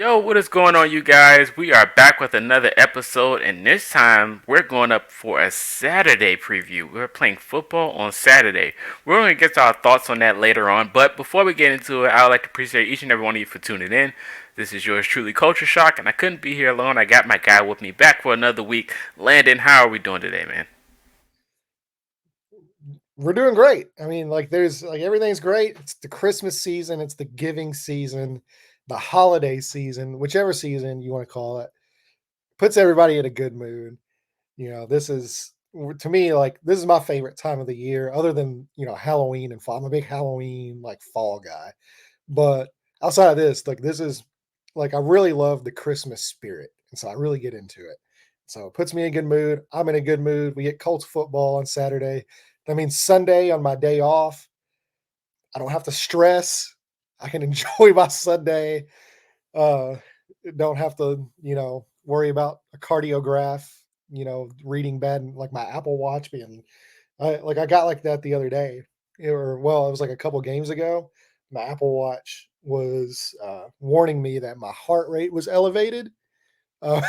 Yo, what is going on, you guys? We are back with another episode, and this time we're going up for a Saturday preview. We're playing football on Saturday. We're going to get to our thoughts on that later on, but before we get into it, I would like to appreciate each and every one of you for tuning in. This is yours truly, Culture Shock, and I couldn't be here alone. I got my guy with me back for another week. Landon, how are we doing today, man? We're doing great. I mean, there's everything's great. It's the Christmas season, it's the giving season, the holiday season, whichever season you want to call it. Puts everybody in a good mood. This is to me this is my favorite time of the year other than, Halloween and fall. I'm a big Halloween fall guy. But outside of this, this is I really love the Christmas spirit. And so I really get into it. So it puts me in a good mood. I'm in a good mood. We get Colts football on Saturday. That means Sunday on my day off, I don't have to stress. I can enjoy my Sunday. Uh, don't have to, worry about a cardiograph, reading bad and my Apple Watch being I got like that the other day. It was like a couple games ago. My Apple Watch was warning me that my heart rate was elevated. Uh,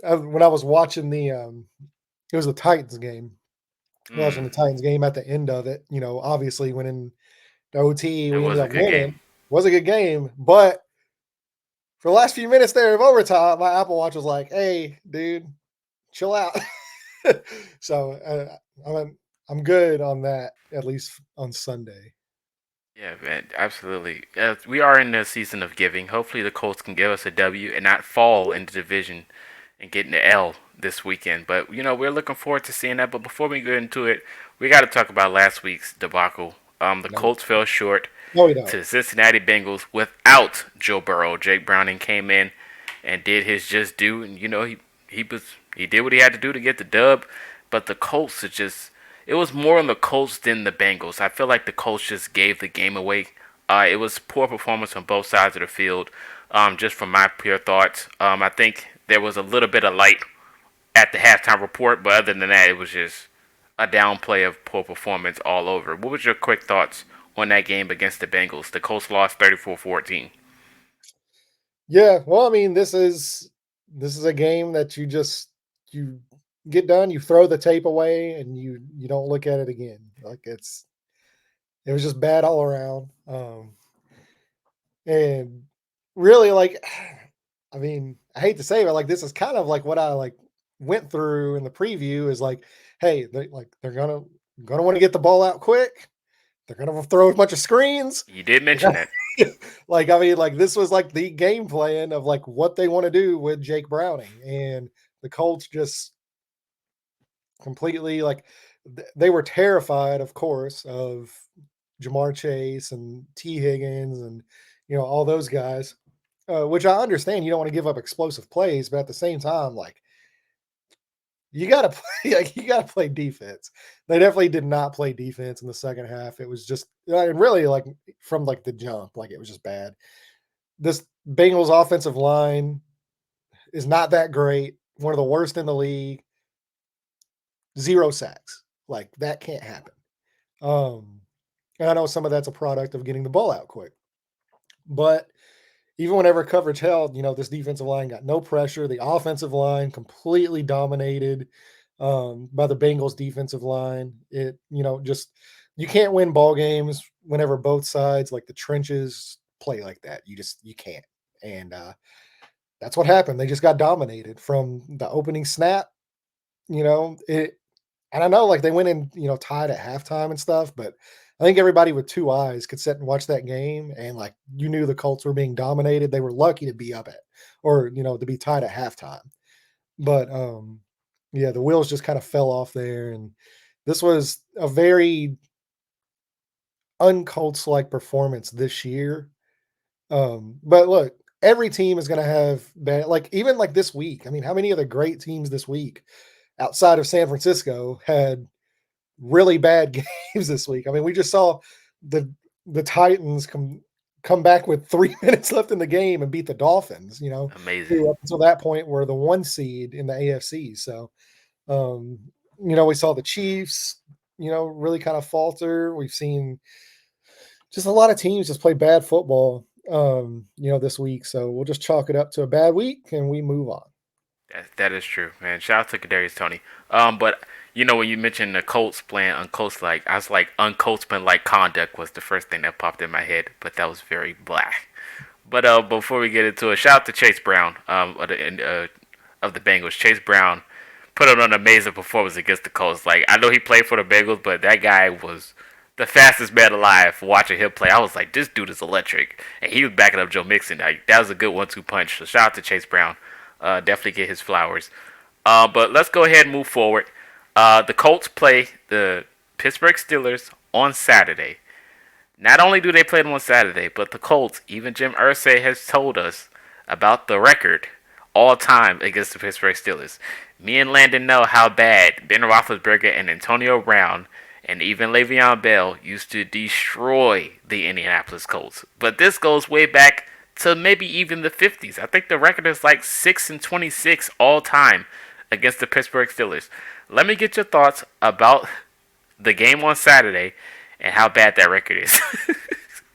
when I was watching it was the Titans game. Watching the Mm, Titans game at the end of it, obviously when in the OT it we was ended a up good game. winning. Was a good game, but for the last few minutes there of overtime, my Apple Watch was like, "Hey, dude, chill out." So I'm good on that at least on Sunday. Yeah, man, absolutely. We are in the season of giving. Hopefully, the Colts can give us a W and not fall in the division and get an L this weekend. But we're looking forward to seeing that. But before we get into it, we got to talk about last week's debacle. The No, Colts fell short no, we don't. to the Cincinnati Bengals without Joe Burrow. Jake Browning came in and did his just due, and he did what he had to do to get the dub. But the Colts are just it was more on the Colts than the Bengals. I feel like the Colts just gave the game away. It was poor performance on both sides of the field. Just from my pure thoughts, I think there was a little bit of light at the halftime report, but other than that, it was just a downplay of poor performance all over. What was your quick thoughts on that game against the Bengals? The Colts lost 34-14. Yeah, well, I mean, this is a game that you get done, you throw the tape away, and you don't look at it again. It was just bad all around. And really, I mean, I hate to say it, but this is kind of like what I went through in the preview is hey, they're gonna want to get the ball out quick. They're gonna throw a bunch of screens. You did They're mention gonna- that. I mean, this was the game plan of what they want to do with Jake Browning, and the Colts just completely they were terrified, of course, of Jamar Chase and T Higgins and all those guys, which I understand. You don't want to give up explosive plays, but at the same time, you got to play, you got to play defense. They definitely did not play defense in the second half. It was just and really from the jump, it was just bad. This Bengals offensive line is not that great. One of the worst in the league. 0 sacks. That can't happen. Um, and I know some of that's a product of getting the ball out quick, but even whenever coverage held, this defensive line got no pressure. The offensive line completely dominated by the Bengals defensive line. It, just you can't win ball games whenever both sides, the trenches, play like that. You can't. And that's what happened. They just got dominated from the opening snap. It, and I know they went in, tied at halftime and stuff, but I think everybody with 2 eyes could sit and watch that game and you knew the Colts were being dominated. They were lucky to be up at or, to be tied at halftime. But yeah, the wheels just kind of fell off there, and this was a very un-Colts like performance this year. But look, every team is going to have bad even this week. I mean, how many of the great teams this week outside of San Francisco had really bad games this week? I mean, we just saw the Titans come back with 3 minutes left in the game and beat the Dolphins, Amazing. who up until that point were the 1 seed in the AFC. So, um, we saw the Chiefs, really kind of falter. We've seen just a lot of teams just play bad football. this week. So we'll just chalk it up to a bad week and we move on. That is true, man. Shout out to Kadarius Tony. But when you mentioned the Colts playing uncolts like, I was like, uncoltsman like conduct was the first thing that popped in my head, but that was very black. But before we get into it, shout out to Chase Brown, of the Bengals. Chase Brown put on an amazing performance against the Colts. Like, I know he played for the Bengals, but that guy was the fastest man alive. Watching him play, I was like, this dude is electric, and he was backing up Joe Mixon. Like, that was a good 1-2 punch. So shout out to Chase Brown. Definitely get his flowers. But let's go ahead and move forward. The Colts play the Pittsburgh Steelers on Saturday. Not only do they play them on Saturday, but the Colts, even Jim Irsay has told us about the record all time against the Pittsburgh Steelers. Me and Landon know how bad Ben Roethlisberger and Antonio Brown and even Le'Veon Bell used to destroy the Indianapolis Colts. But this goes way back to maybe even the 50s. I think the record is like 6-26 all time against the Pittsburgh Steelers. Let me get your thoughts about the game on Saturday and how bad that record is.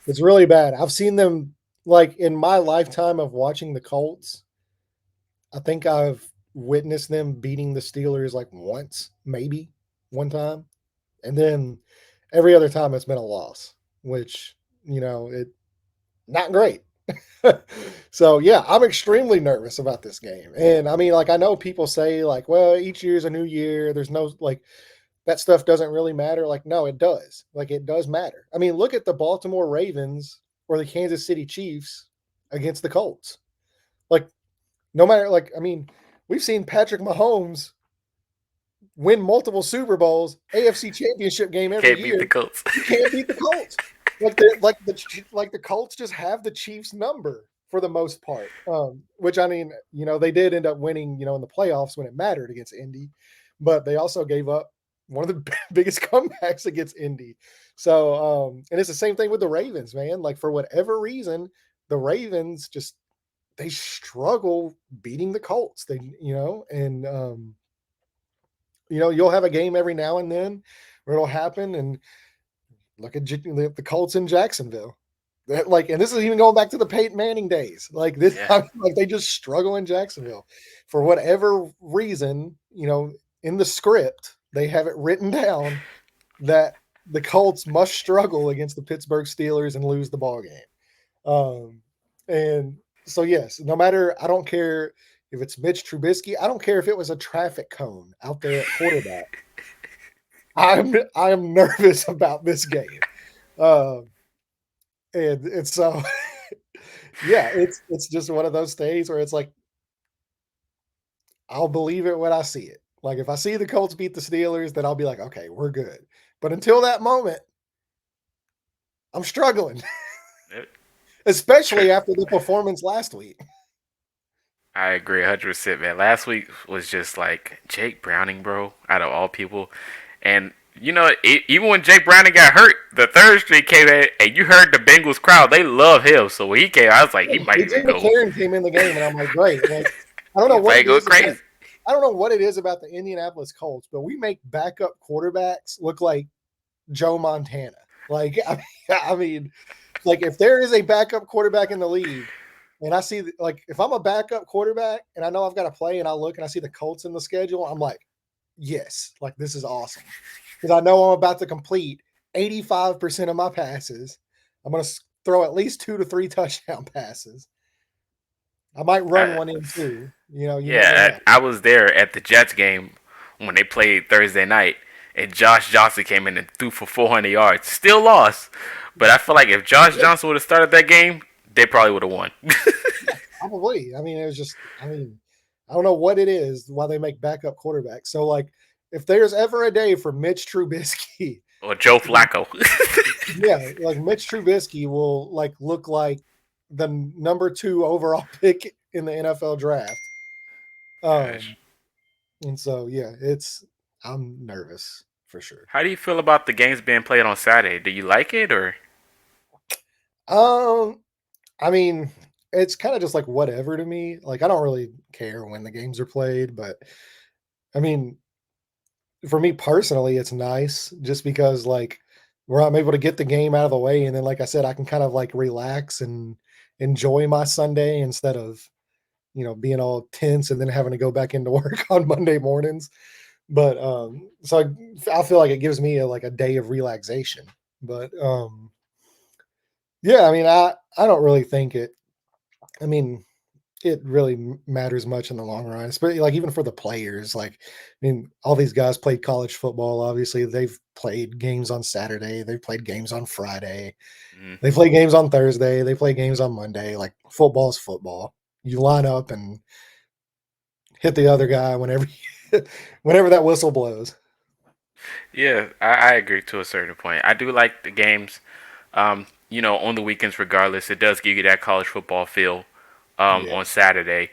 It's really bad. I've seen them, like, in my lifetime of watching the Colts. I think I've witnessed them beating the Steelers like once, maybe one time. And then every other time it's been a loss, which, it not great. So yeah, I'm extremely nervous about this game. And I mean, like, I know people say like, well, each year's a new year. There's no, like, that stuff doesn't really matter. Like, no, it does. Like, it does matter. I mean, look at the Baltimore Ravens or the Kansas City Chiefs against the Colts. Like, no matter, like, I mean, we've seen Patrick Mahomes win multiple Super Bowls, AFC Championship game every Can't year. beat the Colts. You can't beat the Colts. Like the Colts just have the Chiefs number for the most part. Which, I mean, they did end up winning, in the playoffs when it mattered against Indy, but they also gave up one of the biggest comebacks against Indy. So, and it's the same thing with the Ravens, man. Like, for whatever reason, the Ravens just, they struggle beating the Colts. And you'll have a game every now and then where it'll happen. And look at the Colts in Jacksonville. And this is even going back to the Peyton Manning days. Like this, Yeah. like they just struggle in Jacksonville for whatever reason. In the script, they have it written down that the Colts must struggle against the Pittsburgh Steelers and lose the ball game. And so, yes, no matter, I don't care if it's Mitch Trubisky. I don't care if it was a traffic cone out there at quarterback. I'm nervous about this game. And so, yeah, it's just one of those days where it's like, I'll believe it when I see it. Like, if I see the Colts beat the Steelers, then I'll be like, okay, we're good. But until that moment, I'm struggling, especially after the performance last week. I agree 100%, man. Last week was just like Jake Browning, bro, out of all people. And, even when Jake Browning got hurt, the third string came in, and you heard the Bengals crowd. They love him. So when he came, I was like, he might even AJ go. McCarron came in the game, and I'm like, great. Like, I don't know He what might it go is. crazy. I don't know what it is about the Indianapolis Colts, but we make backup quarterbacks look like Joe Montana. Like, I mean, like, if there is a backup quarterback in the league, and I see, like, if I'm a backup quarterback and I know I've got to play and I look and I see the Colts in the schedule, I'm like, yes, like, this is awesome. Because I know I'm about to complete 85% of my passes. I'm going to throw at least 2 to 3 touchdown passes. I might run one in too. You never know. I was there at the Jets game when they played Thursday night, and Josh Johnson came in and threw for 400 yards. Still lost, but I feel like if Josh Johnson would have started that game, they probably would have won. Probably. I mean, it was just, I don't know what it is why they make backup quarterbacks. So, like, if there's ever a day for Mitch Trubisky, Or Joe Flacco. yeah, like Mitch Trubisky will like look like the number 2 overall pick in the NFL draft. Gosh. And so yeah, I'm nervous for sure. How do you feel about the games being played on Saturday? Do you like it or? Um, I mean, it's kind of just like whatever to me. Like, I don't really care when the games are played, but I mean, for me personally, it's nice just because, like, where I'm able to get the game out of the way, and then, like I said, I can kind of like relax and enjoy my Sunday instead of, being all tense and then having to go back into work on Monday mornings. But so I feel like it gives me like a day of relaxation. But yeah, I mean, I don't really think it. I mean, it really matters much in the long run, especially like even for the players. Like, I mean, all these guys played college football. Obviously, they've played games on Saturday. They've played games on Friday. Mhm. They play games on Thursday. They play games on Monday. Like football's football. You line up and hit the other guy whenever whenever that whistle blows. Yeah, I agree to a certain point. I do like the games, on the weekends. Regardless, it does give you that college football feel Yeah. on Saturday.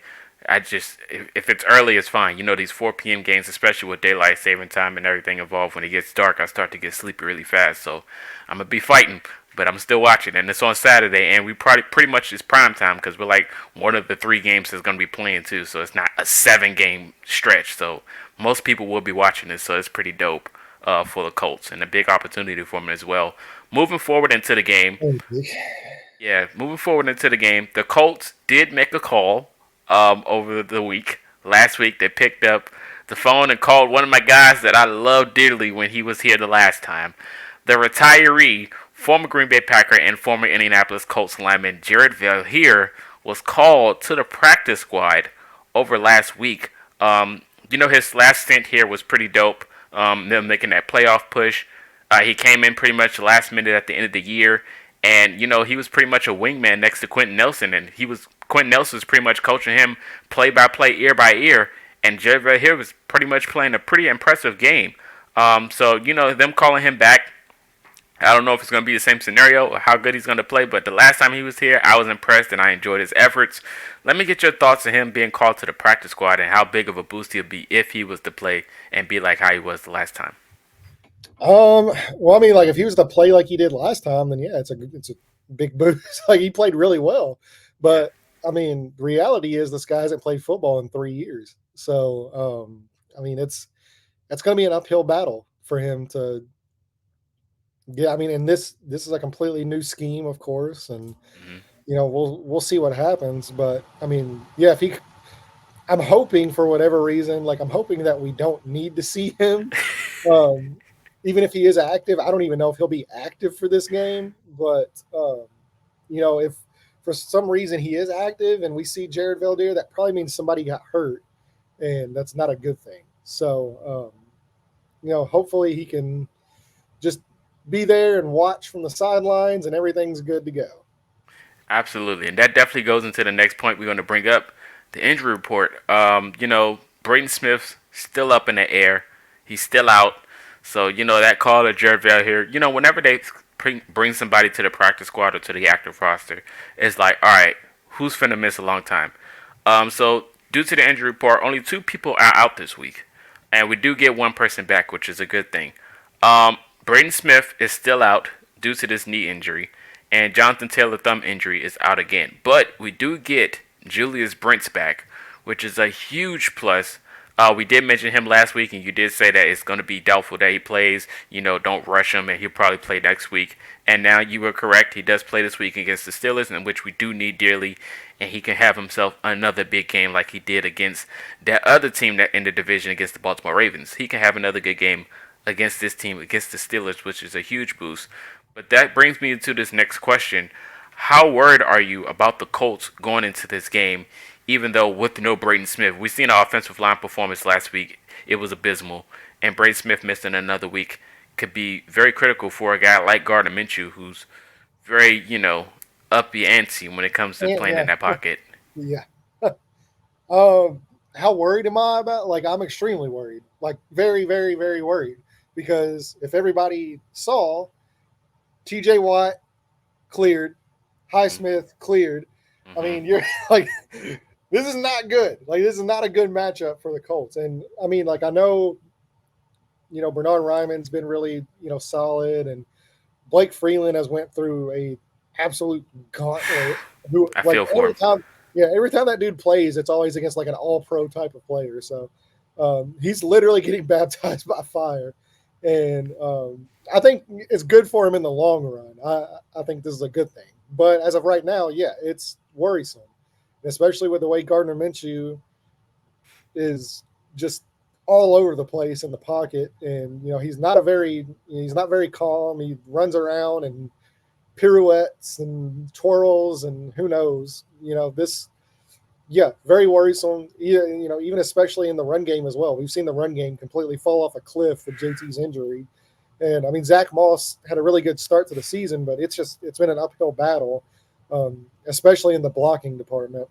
I just if it's early, it's fine. These 4 p.m. games, especially with daylight saving time and everything involved. When it gets dark, I start to get sleepy really fast. So I'm gonna be fighting, but I'm still watching, and it's on Saturday, and we probably pretty much is prime time because we're like one of the 3 games that's gonna be playing too. So it's not a 7 game stretch. So most people will be watching this, so it's pretty dope for the Colts and a big opportunity for them as well. Moving forward into the game, moving forward into the game, the Colts did make a call over the week. Last week, they picked up the phone and called one of my guys that I loved dearly when he was here the last time. The retiree, former Green Bay Packer and former Indianapolis Colts lineman Jared Valliere was called to the practice squad over last week. His last stint here was pretty dope. Them making that playoff push. He came in pretty much last minute at the end of the year, and he was pretty much a wingman next to Quentin Nelson, and Quentin Nelson was pretty much coaching him play by play, ear by ear, and Jared Valliere was pretty much playing a pretty impressive game. So them calling him back, I don't know if it's going to be the same scenario or how good he's going to play, but the last time he was here, I was impressed and I enjoyed his efforts. Let me get your thoughts on him being called to the practice squad and how big of a boost he'll be if he was to play and be like how he was the last time. Well, I mean, like if he was to play like he did last time, then yeah, it's a big boost. Like he played really well, Yeah, but I mean, reality is this guy hasn't played football in 3 years. So, I mean, it's going to be an uphill battle for him to. Yeah, I mean, and this is a completely new scheme, of course, and hmm we'll see what happens. But I mean, yeah, if he, I'm hoping for whatever reason, like I'm hoping that we don't need to see him. Um, Even if he is active, I don't even know if he'll be active for this game. But if for some reason he is active and we see Jared Valdir, that probably means somebody got hurt, and that's not a good thing. So hopefully he can just be there and watch from the sidelines, and everything's good to go. absolutely, and that definitely goes into the next point we're going to bring up, the injury report. Braden Smith's still up in the air. He's still out. So, that call to Jared Vale here, whenever they bring somebody to the practice squad or to the active roster, it's like, all right, who's finna miss a long time? So, due to the injury report, only 2 people are out this week. And we do get one person back, which is a good thing. Braden Smith is still out due to this knee injury, and Jonathan Taylor thumb injury is out again. But we do get Julius Brents back, which is a huge plus. We did mention him last week, and you did say that it's going to be doubtful that he plays. Don't rush him, and he'll probably play next week. And now you were correct. He does play this week against the Steelers, in which we do need dearly, and he can have himself another big game like he did against that other team that in the division against the Baltimore Ravens. He can have another good game against this team, against the Steelers, which is a huge boost. But that brings me to this next question. How worried are you about the Colts going into this game, even though with no Braden Smith? We've seen our offensive line performance last week. It was abysmal. And Braden Smith missing another week could be very critical for a guy like Gardner Minshew, who's very, uppy ante when it comes to And playing in that pocket. yeah. Um, how worried am I about? Like, I'm extremely worried. Like, very, very, very worried. Because if everybody saw, T.J. Watt cleared, Mm-hmm. Highsmith cleared. I Mm-hmm. mean, you're like, this is not good. Like, this is not a good matchup for the Colts. And I mean, like, I know, Bernard Ryman's been really, solid, and Blake Freeland has went through a absolute gauntlet. Who I like feel for him. every time that dude plays, it's always against like an all pro type of player. So he's literally getting baptized by fire, and I think it's good for him in the long run. I think this is a good thing. But as of right now, yeah, it's worrisome, especially with the way Gardner Minshew is just all over the place in the pocket, and he's not very calm. He runs around and pirouettes and twirls, and who knows, this. Yeah, very worrisome. Even especially in the run game as well. We've seen the run game completely fall off a cliff with JT's injury. And I mean, Zach Moss had a really good start to the season, but it's been an uphill battle, especially in the blocking department.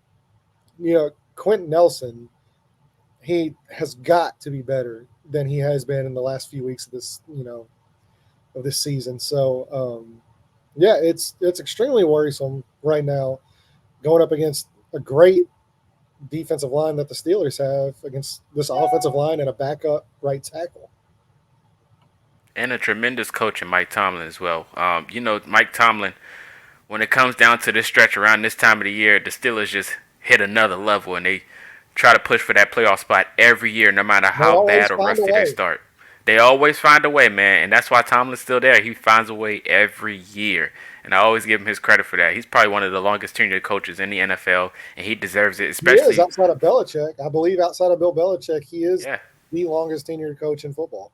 Quentin Nelson, he has got to be better than he has been in the last few weeks of this season. So yeah, it's extremely worrisome right now going up against a great defensive line that the Steelers have against this offensive line and a backup right tackle. And a tremendous coach in Mike Tomlin as well. Mike Tomlin, when it comes down to this stretch around this time of the year, the Steelers just hit another level, and they try to push for that playoff spot every year, no matter They how always bad or find a rusty they way. start. They always find a way, man, and that's why Tomlin's still there. He finds a way every year, and I always give him his credit for that. He's probably one of the longest tenured coaches in the NFL, and he deserves it, He is especially, outside of Belichick. I believe outside of Bill Belichick, he is yeah. the longest tenured coach in football.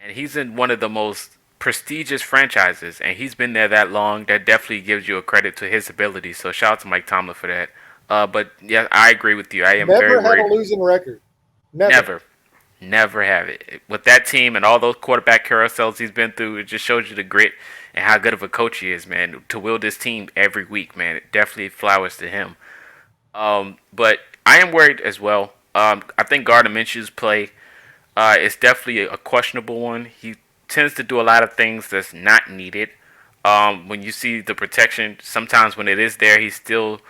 And he's in one of the most prestigious franchises, and he's been there that long. That definitely gives you a credit to his ability. So shout out to Mike Tomlin for that. But yeah, I agree with you. I am very Never had a worried. losing record. Never. Never, never have it with that team and all those quarterback carousels he's been through. It just shows you the grit and how good of a coach he is, man. To wield this team every week, man. It definitely flowers to him. But I am worried as well. I think Gardner Minshew's play is definitely a questionable one. He tends to do a lot of things that's not needed. When you see the protection, sometimes when it is there, he still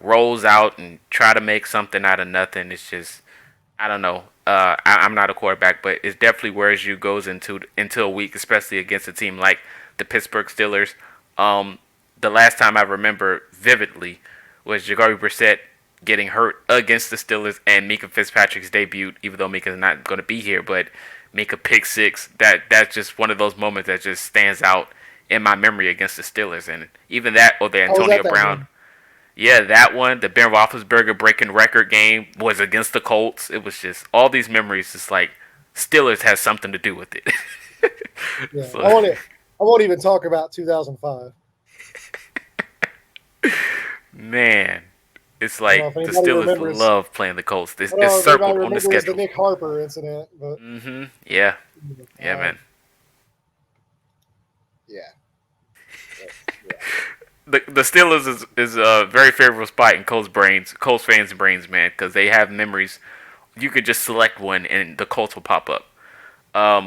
rolls out and try to make something out of nothing. It's just I don't know. I'm not a quarterback, but it definitely wears you goes into a week, especially against a team like the Pittsburgh Steelers. Um, the last time I remember vividly was Jacoby Brissett getting hurt against the Steelers and Mika Fitzpatrick's debut. Even though Mika's not going to be here, but Mika pick six. That's just one of those moments that just stands out in my memory against the Steelers, and even that or the I was at Antonio that Brown. game. Yeah, that one, the Ben Roethlisberger breaking record game was against the Colts. It was just all these memories. Just like Steelers has something to do with it. Yeah, So, I won't even talk about 2005. man, it's I don't know like if the anybody Steelers remembers. love playing the Colts. I don't It's know if anybody circled on the remembers the schedule. Nick Harper incident, but Yeah, yeah, uh, man. yeah, yeah. The Steelers is a very favorable spot in Colts fans' brains, man, because they have memories. You could just select one, and the Colts will pop up.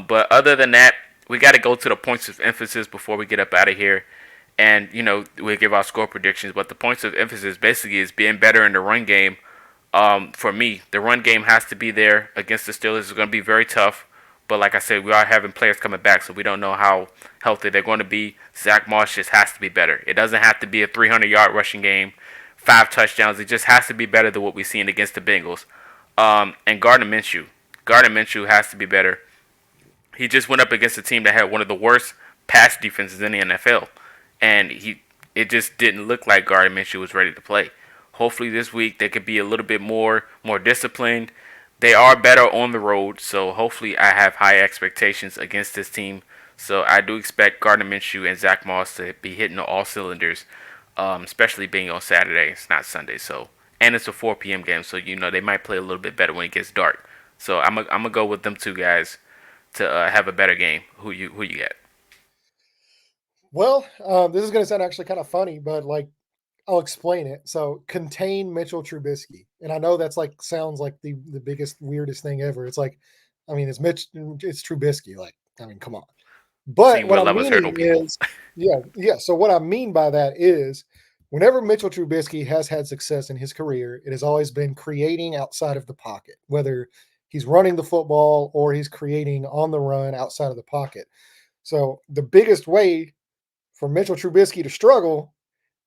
But other than that, we got to go to the points of emphasis before we get up out of here. And, we'll give our score predictions. But the points of emphasis basically is being better in the run game. For me, the run game has to be there against the Steelers. It's going to be very tough. But like I said, we are having players coming back, so we don't know how healthy they're going to be. Zach Moss just has to be better. It doesn't have to be a 300-yard rushing game, 5 touchdowns. It just has to be better than what we've seen against the Bengals. And Gardner Minshew. Gardner Minshew has to be better. He just went up against a team that had one of the worst pass defenses in the NFL, and it just didn't look like Gardner Minshew was ready to play. Hopefully this week they could be a little bit more disciplined. They are better on the road, so hopefully I have high expectations against this team. So I do expect Gardner Minshew and Zach Moss to be hitting all cylinders, especially being on Saturday. It's not Sunday, so and it's a 4 p.m. game, so they might play a little bit better when it gets dark. So I'm gonna go with them two guys to have a better game. Who you got? Well, this is going to sound actually kind of funny, but like I'll explain it. So contain Mitchell Trubisky, and I know that's like sounds like the biggest weirdest thing ever. It's like, I mean, it's Trubisky. Like, I mean, come on. But Seeing what Will I'm Levis hurdle meaning people. is, yeah, yeah. So what I mean by that is, whenever Mitchell Trubisky has had success in his career, it has always been creating outside of the pocket, whether he's running the football or he's creating on the run outside of the pocket. So the biggest way for Mitchell Trubisky to struggle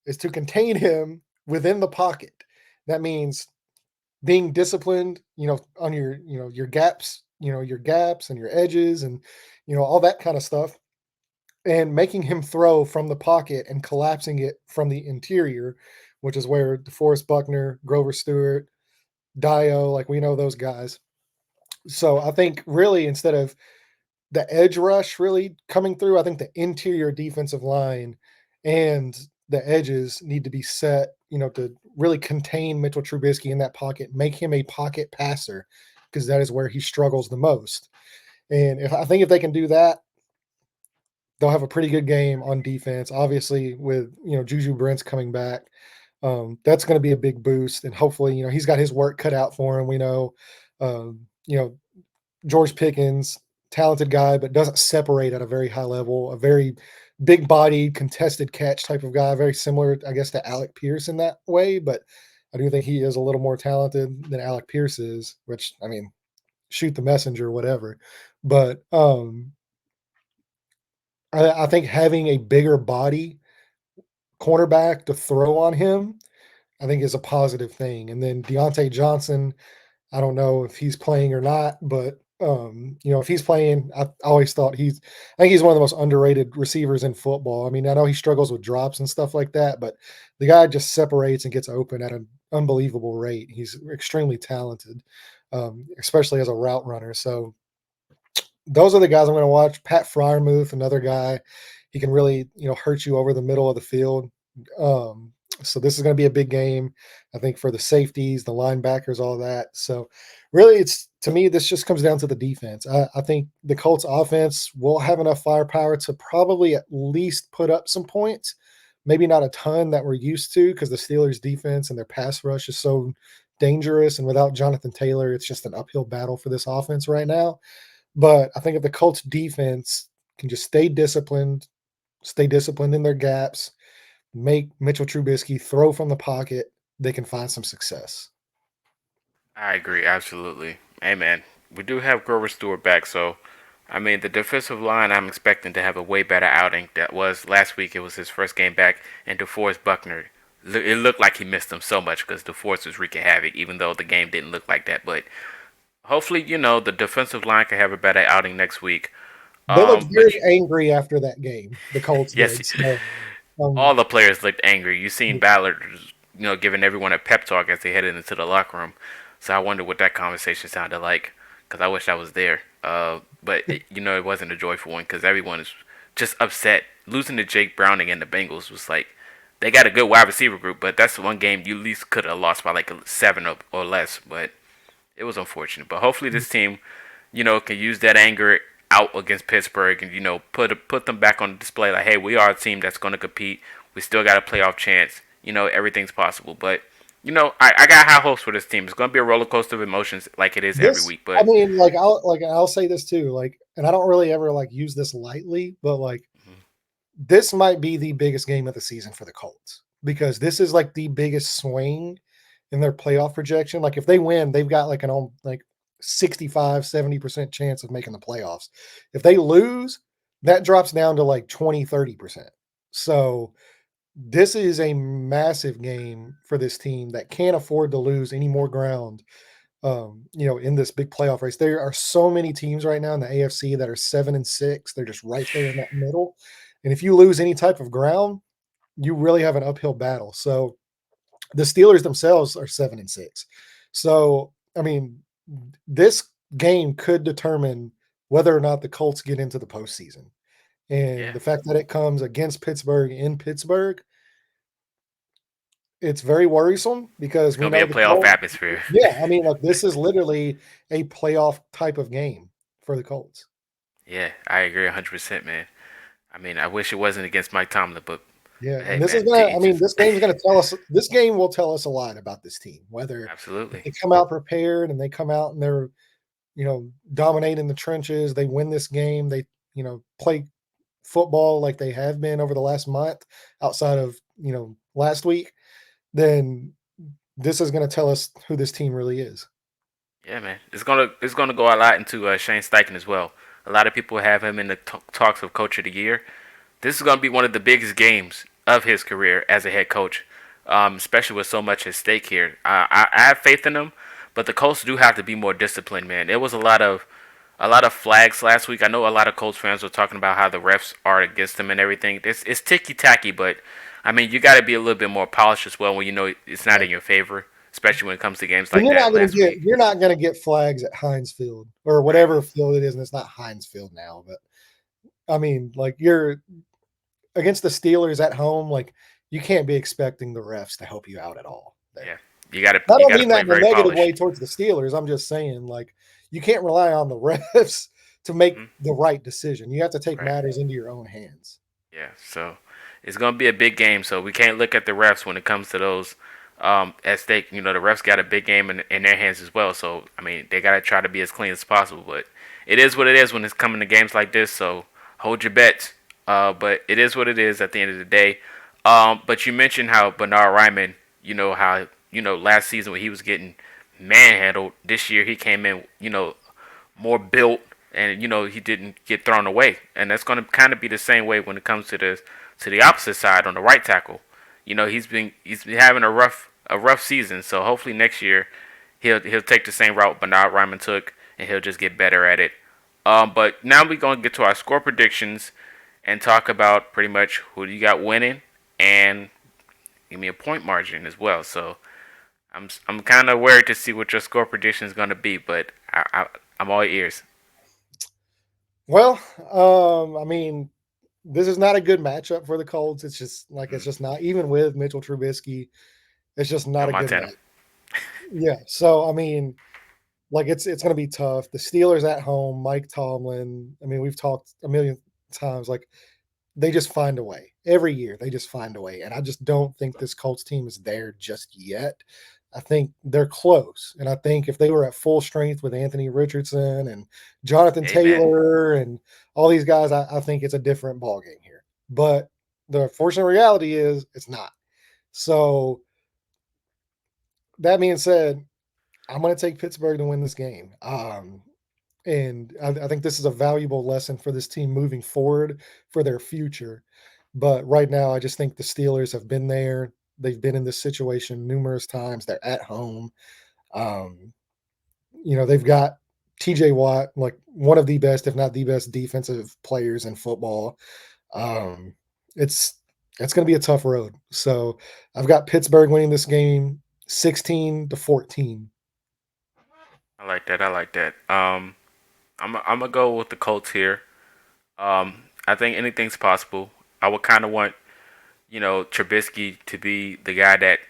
is to contain him within the pocket. That means being disciplined, on your gaps, your gaps and your edges and all that kind of stuff. and making him throw from the pocket and collapsing it from the interior, which is where DeForest Buckner, Grover Stewart, Dio, like we know those guys. So I think really instead of the edge rush really coming through, I think the interior defensive line and the edges need to be set, to really contain Mitchell Trubisky in that pocket, make him a pocket passer, because that is where he struggles the most. And if they can do that, they'll have a pretty good game on defense. Obviously, with Juju Brents coming back, that's going to be a big boost. And hopefully, he's got his work cut out for him. We know, you know, George Pickens, talented guy, but doesn't separate at a very high level. A very big bodied, contested catch type of guy, very similar, I guess, to Alec Pierce in that way. But I do think he is a little more talented than Alec Pierce is, which I mean, shoot the messenger, whatever. But I think having a bigger body cornerback to throw on him, I think is a positive thing. And then Deontay Johnson, I don't know if he's playing or not, but if he's playing, I always thought I think he's one of the most underrated receivers in football. I mean, I know he struggles with drops and stuff like that, but the guy just separates and gets open at an unbelievable rate. He's extremely talented, especially as a route runner. So those are the guys I'm going to watch. Pat Fryermuth, another guy, he can really hurt you over the middle of the field. So this is going to be a big game, I think, for the safeties, the linebackers, all that. So really, it's to me, this just comes down to the defense. I think the Colts offense will have enough firepower to probably at least put up some points. Maybe not a ton that we're used to because the Steelers' defense and their pass rush is so dangerous. And without Jonathan Taylor, it's just an uphill battle for this offense right now. But I think if the Colts defense can just stay disciplined in their gaps, make Mitchell Trubisky throw from the pocket, they can find some success. I agree, absolutely. Hey, man, we do have Grover Stewart back, so I mean, the defensive line, I'm expecting to have a way better outing. That was last week. It was his first game back, and DeForest Buckner. It looked like he missed him so much because DeForest was wreaking havoc, even though the game didn't look like that. But hopefully, the defensive line can have a better outing next week. They looked But very angry after that game. The Colts yes, did. So, all um, the players looked angry. You seen Ballard, giving everyone a pep talk as they headed into the locker room. So I wonder what that conversation sounded like, because I wish I was there. But it wasn't a joyful one because everyone is just upset. Losing to Jake Browning and the Bengals was like they got a good wide receiver group, but that's the one game you at least could have lost by like a seven or less. But it was unfortunate. But hopefully this team, can use that anger out against Pittsburgh and put them back on display. Like, hey, we are a team that's going to compete. We still got a playoff chance. Everything's possible. But I got high hopes for this team. It's going to be a roller coaster of emotions like it is every this, week. I But mean, I'll say this too, and I don't really ever use this lightly, but this might be the biggest game of the season for the Colts because this is the biggest swing in their playoff projection. Like if they win, they've got an 65-70% chance of making the playoffs. If they lose, that drops down to 20-30%. So this is a massive game for this team that can't afford to lose any more ground. In this big playoff race, there are so many teams right now in the AFC that are 7-6. They're just right there in that middle. And if you lose any type of ground, you really have an uphill battle. So the Steelers themselves are 7-6. So, I mean, this game could determine whether or not the Colts get into the postseason. And yeah, the fact that it comes against Pittsburgh in Pittsburgh, it's very worrisome it's because we going to be know a the playoff Colts. atmosphere. Yeah, I mean, this is literally a playoff type of game for the Colts. Yeah, I agree 100%, man. I mean, I wish it wasn't against Mike Tomlin, but Yeah, and hey, this is man, gonna. I it's mean, just this game's gonna tell us. This game will tell us a lot about this team. Whether if absolutely. they come out prepared and they come out and they're dominating the trenches, they win this game. They play football like they have been over the last month, outside of last week. Then this is gonna tell us who this team really is. Yeah, man. It's gonna go a lot into Shane Steichen as well. A lot of people have him in the talks of Coach of the Year. This is gonna be one of the biggest games of his career as a head coach, especially with so much at stake here. I have faith in him, but the Colts do have to be more disciplined, man. There was a lot of a lot of flags last week. I know a lot of Colts fans were talking about how the refs are against them and everything. It's ticky tacky, but I mean you got to be a little bit more polished as well when you know it's not Right. in your favor, especially when it comes to games And like that last week. you're not gonna get flags at Heinz Field or Right. whatever field it is, and it's not Heinz Field now, but I mean, like you're against the Steelers at home, like you can't be expecting the refs to help you out at all there. Yeah. I You don't got to mean that play in a very negative way polished. towards the Steelers. I'm just saying, like, you can't rely on the refs to make Hmm. the right decision. You have to take Right. matters into your own hands. Yeah. So it's gonna be a big game. So we can't look at the refs when it comes to those at stake. You know, the refs got a big game in their hands as well. So I mean, they gotta try to be as clean as possible. But it is what it is when it's coming to games like this. So hold your bets. But it is what it is at the end of the day. But you mentioned how Bernard Ryman, you know how last season when he was getting manhandled, this year he came in, more built, and he didn't get thrown away. And that's going to kind of be the same way when it comes to the opposite side on the right tackle. He's been having a rough season. So hopefully next year he'll take the same route Bernard Ryman took, and he'll just get better at it. But now we're gonna get to our score predictions and talk about pretty much who you got winning and give me a point margin as well. So I'm kind of worried to see what your score prediction is gonna be, but I'm all ears. Well, I mean, this is not a good matchup for the Colts. It's Mm, just not even with Mitchell Trubisky. It's just Joe not a good Montana. match. Yeah. So I mean, like it's going to be tough. The Steelers at home, Mike Tomlin. I mean, we've talked a million times. Like they just find a way every year. They just find a way, and I just don't think this Colts team is there just yet. I think they're close, and I think if they were at full strength with Anthony Richardson and Jonathan Amen. Taylor and all these guys, I think it's a different ballgame here. But the unfortunate reality is it's not. So that being said, I'm going to take Pittsburgh to win this game. And I think this is a valuable lesson for this team moving forward for their future. But right now, I just think the Steelers have been there. They've been in this situation numerous times. They're at home. Um, they've got TJ Watt, like one of the best, if not the best, defensive players in football. Um, it's it's going to be a tough road. So I've got Pittsburgh winning this game 16-14. I like that. I like that. I'm gonna go with the Colts here. I think anything's possible. I would kind of want Trubisky to be the guy that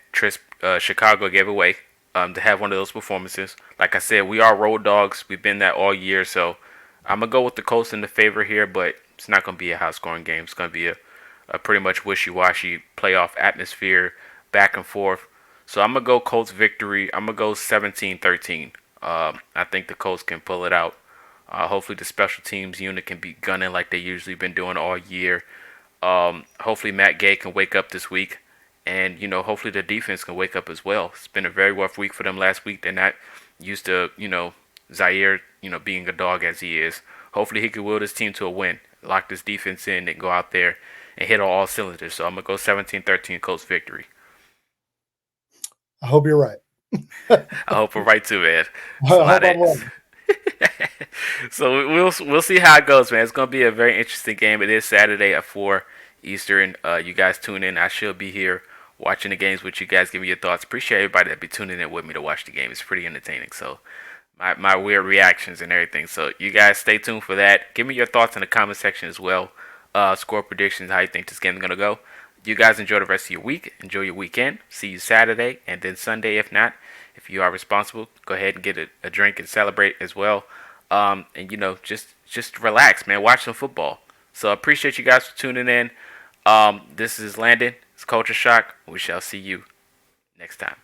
Chicago gave away. To have one of those performances. Like I said, we are road dogs. We've been that all year. So I'm gonna go with the Colts in the favor here, but it's not gonna be a high scoring game. It's gonna be a pretty much wishy washy playoff atmosphere, back and forth. So I'm gonna go Colts victory. I'm gonna go 17-13. I think the Colts can pull it out. Hopefully the special teams unit can be gunning like they usually been doing all year. Hopefully Matt Gay can wake up this week, and hopefully the defense can wake up as well. It's been a very rough week for them last week. They're not used to Zaire being a dog as he is. Hopefully he can will this team to a win, lock this defense in, and go out there and hit on all cylinders. So I'm gonna go 17-13 Colts victory. I hope you're right. I hope we're right too, man. It's a I lot hope of I'm right. so we'll see how it goes, man. It's gonna be a very interesting game. It is Saturday at 4 Eastern. You guys tune in. I should be here watching the games with you guys. Give me your thoughts. Appreciate everybody that be tuning in with me to watch the game. It's pretty entertaining. So my weird reactions and everything. So you guys stay tuned for that. Give me your thoughts in the comment section as well. Score predictions. How you think this game's gonna go. You guys enjoy the rest of your week. Enjoy your weekend. See you Saturday and then Sunday if not. If you are responsible, go ahead and get a drink and celebrate as well. And just relax, man. Watch some football. So I appreciate you guys for tuning in. This is Landon. It's Culture Shock. We shall see you next time.